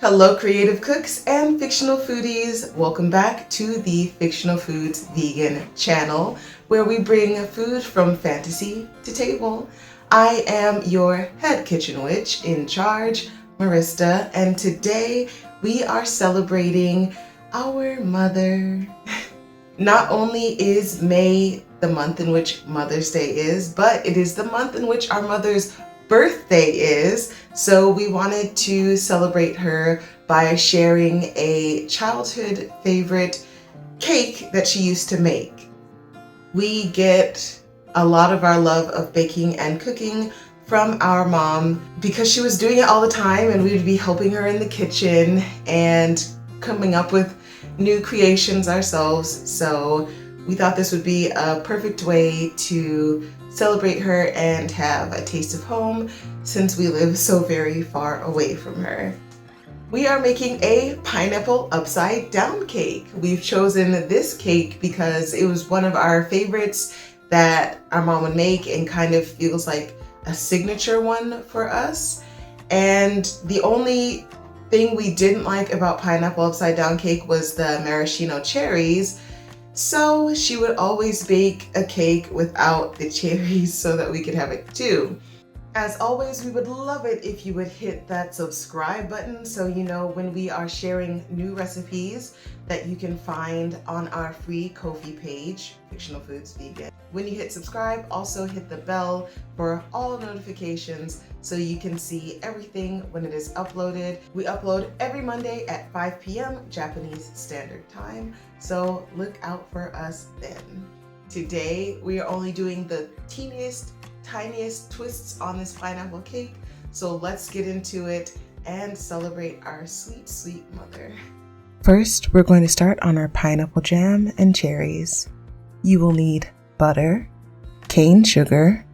Hello creative cooks and fictional foodies. Welcome back to the Fictional Foods Vegan channel, where we bring food from fantasy to table. I am your head kitchen witch in charge, Marista, and today we are celebrating our mother. Not only is May the month in which Mother's Day is, but it is the month in which our mother's birthday is, so we wanted to celebrate her by sharing a childhood favorite cake that she used to make. We get a lot of our love of baking and cooking from our mom because she was doing it all the time, and we would be helping her in the kitchen and coming up with new creations ourselves. So we thought this would be a perfect way to celebrate her and have a taste of home since we live so very far away from her. We are making a pineapple upside down cake. We've chosen this cake because it was one of our favorites that our mom would make and kind of feels like a signature one for us. And the only thing we didn't like about pineapple upside down cake was the maraschino cherries. So she would always bake a cake without the cherries so that we could have it too. As always, we would love it if you would hit that subscribe button so you know when we are sharing new recipes that you can find on our free Ko-fi page, Fictional Foods Vegan. When you hit subscribe, also hit the bell for all notifications so you can see everything when it is uploaded. We upload every Monday at 5 p.m. Japanese Standard Time, so look out for us then. Today, we are only doing the tiniest twists on this pineapple cake, so let's get into it and celebrate our sweet, sweet mother. First, we're going to start on our pineapple jam and cherries. You will need butter, cane sugar,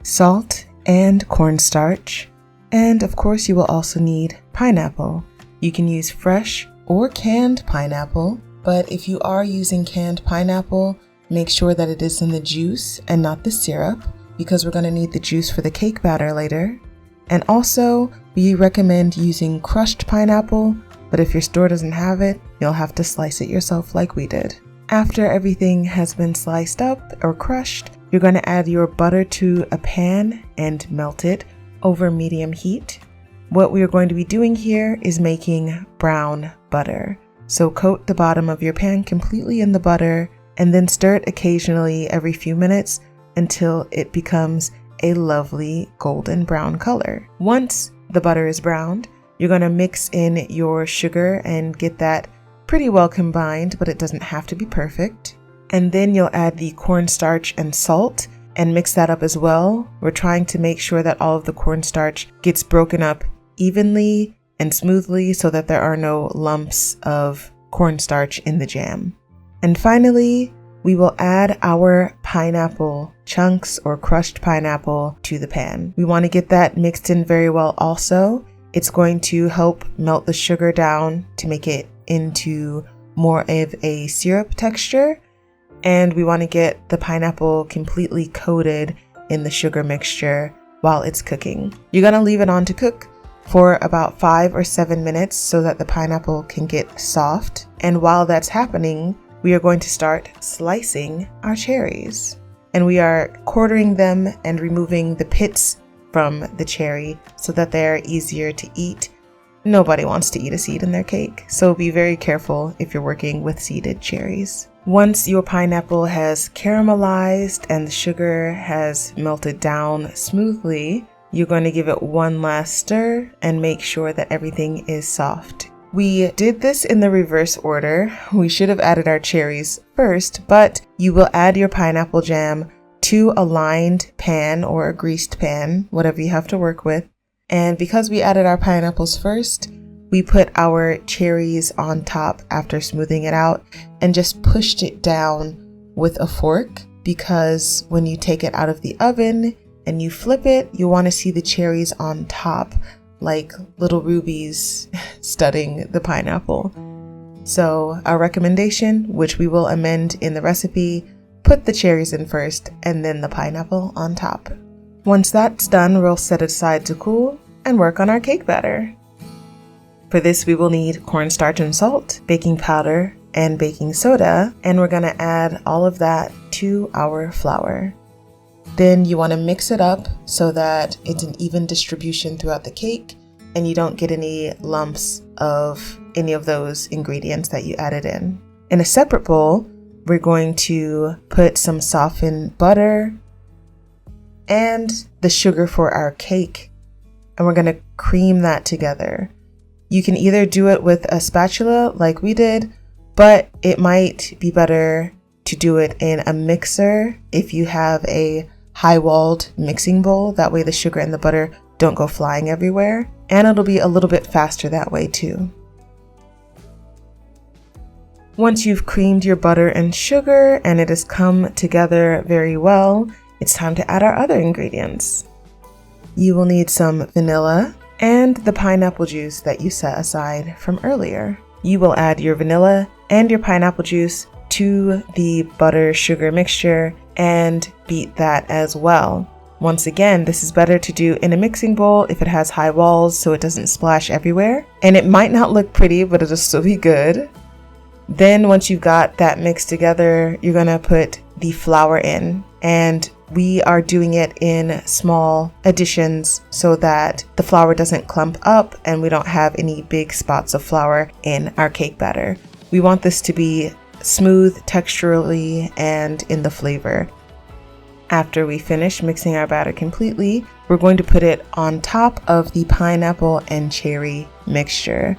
salt, and cornstarch, and of course you will also need pineapple. You can use fresh or canned pineapple, but if you are using canned pineapple, make sure that it is in the juice and not the syrup, because we're going to need the juice for the cake batter later. And also, we recommend using crushed pineapple, but if your store doesn't have it, you'll have to slice it yourself like we did. After everything has been sliced up or crushed, you're going to add your butter to a pan and melt it over medium heat. What we are going to be doing here is making brown butter. So coat the bottom of your pan completely in the butter and then stir it occasionally every few minutes until it becomes a lovely golden brown color. Once the butter is browned, you're going to mix in your sugar and get that pretty well combined, but it doesn't have to be perfect. And then you'll add the cornstarch and salt and mix that up as well. We're trying to make sure that all of the cornstarch gets broken up evenly and smoothly so that there are no lumps of cornstarch in the jam. And finally, we will add our pineapple chunks or crushed pineapple to the pan. We want to get that mixed in very well also. It's going to help melt the sugar down to make it into more of a syrup texture. And we want to get the pineapple completely coated in the sugar mixture while it's cooking. You're going to leave it on to cook for about 5 or 7 minutes so that the pineapple can get soft. And while that's happening, we are going to start slicing our cherries. And we are quartering them and removing the pits from the cherry so that they are easier to eat. Nobody wants to eat a seed in their cake, so be very careful if you're working with seeded cherries. Once your pineapple has caramelized and the sugar has melted down smoothly, you're going to give it one last stir and make sure that everything is soft. We did this in the reverse order. We should have added our cherries first, but you will add your pineapple jam to a lined pan or a greased pan, whatever you have to work with. And because we added our pineapples first, we put our cherries on top after smoothing it out and just pushed it down with a fork, because when you take it out of the oven and you flip it, you want to see the cherries on top like little rubies studding the pineapple. So our recommendation, which we will amend in the recipe, put the cherries in first and then the pineapple on top. Once that's done, we'll set it aside to cool and work on our cake batter. For this, we will need cornstarch and salt, baking powder, and baking soda, and we're gonna add all of that to our flour. Then you wanna mix it up so that it's an even distribution throughout the cake and you don't get any lumps of any of those ingredients that you added in. In a separate bowl, we're going to put some softened butter and the sugar for our cake, and we're gonna cream that together. You can either do it with a spatula like we did, but it might be better to do it in a mixer if you have a high-walled mixing bowl. That way the sugar and the butter don't go flying everywhere, and it'll be a little bit faster that way too. Once you've creamed your butter and sugar and it has come together very well, it's time to add our other ingredients. You will need some vanilla and the pineapple juice that you set aside from earlier. You will add your vanilla and your pineapple juice to the butter sugar mixture and beat that as well. Once again, this is better to do in a mixing bowl if it has high walls so it doesn't splash everywhere. And it might not look pretty, but it'll still be good. Then once you've got that mixed together, you're gonna put the flour in, and we are doing it in small additions so that the flour doesn't clump up and we don't have any big spots of flour in our cake batter. We want this to be smooth texturally and in the flavor. After we finish mixing our batter completely, we're going to put it on top of the pineapple and cherry mixture.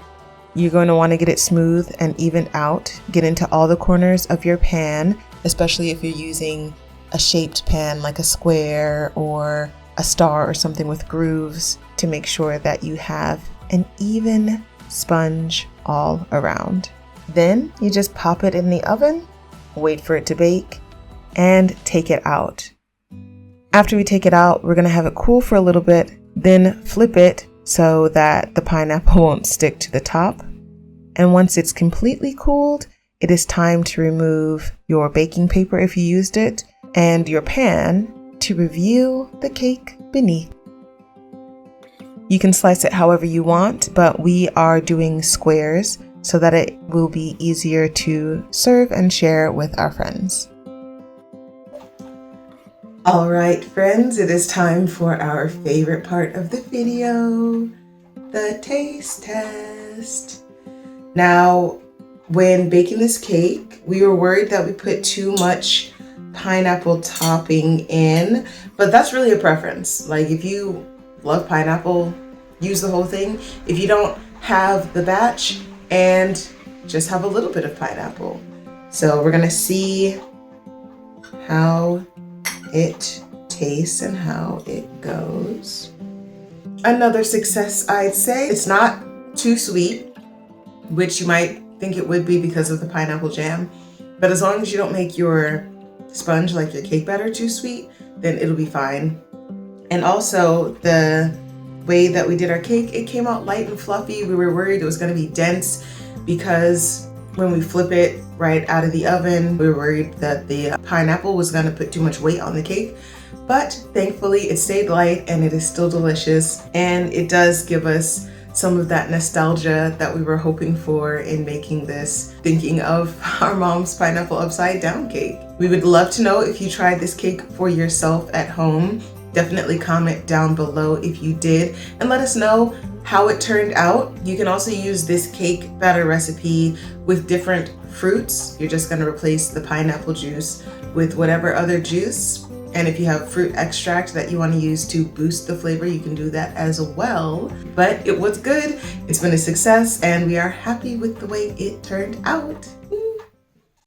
You're going to want to get it smooth and evened out, get into all the corners of your pan, especially if you're using a shaped pan like a square or a star or something with grooves, to make sure that you have an even sponge all around. Then you just pop it in the oven, wait for it to bake, and take it out. After we take it out, we're going to have it cool for a little bit, then flip it so that the pineapple won't stick to the top. And once it's completely cooled, it is time to remove your baking paper if you used it, and your pan to reveal the cake beneath. You can slice it however you want, but we are doing squares so that it will be easier to serve and share with our friends. All right, friends, it is time for our favorite part of the video, the taste test. Now, when baking this cake, we were worried that we put too much pineapple topping in, but that's really a preference. Like, if you love pineapple, use the whole thing. If you don't, have the batch and just have a little bit of pineapple. So we're gonna see how it tastes and how it goes. Another success, I'd say. It's not too sweet, which you might think it would be because of the pineapple jam, but as long as you don't make your sponge, like your cake batter, too sweet, then it'll be fine. And also, the way that we did our cake, it came out light and fluffy. We were worried it was going to be dense because when we flip it right out of the oven, we were worried that the pineapple was going to put too much weight on the cake. But thankfully it stayed light and it is still delicious, and it does give us some of that nostalgia that we were hoping for in making this, thinking of our mom's pineapple upside down cake. We would love to know if you tried this cake for yourself at home. Definitely comment down below if you did and let us know how it turned out. You can also use this cake batter recipe with different fruits. You're just going to replace the pineapple juice with whatever other juice. And if you have fruit extract that you want to use to boost the flavor, you can do that as well. But it was good. It's been a success and we are happy with the way it turned out.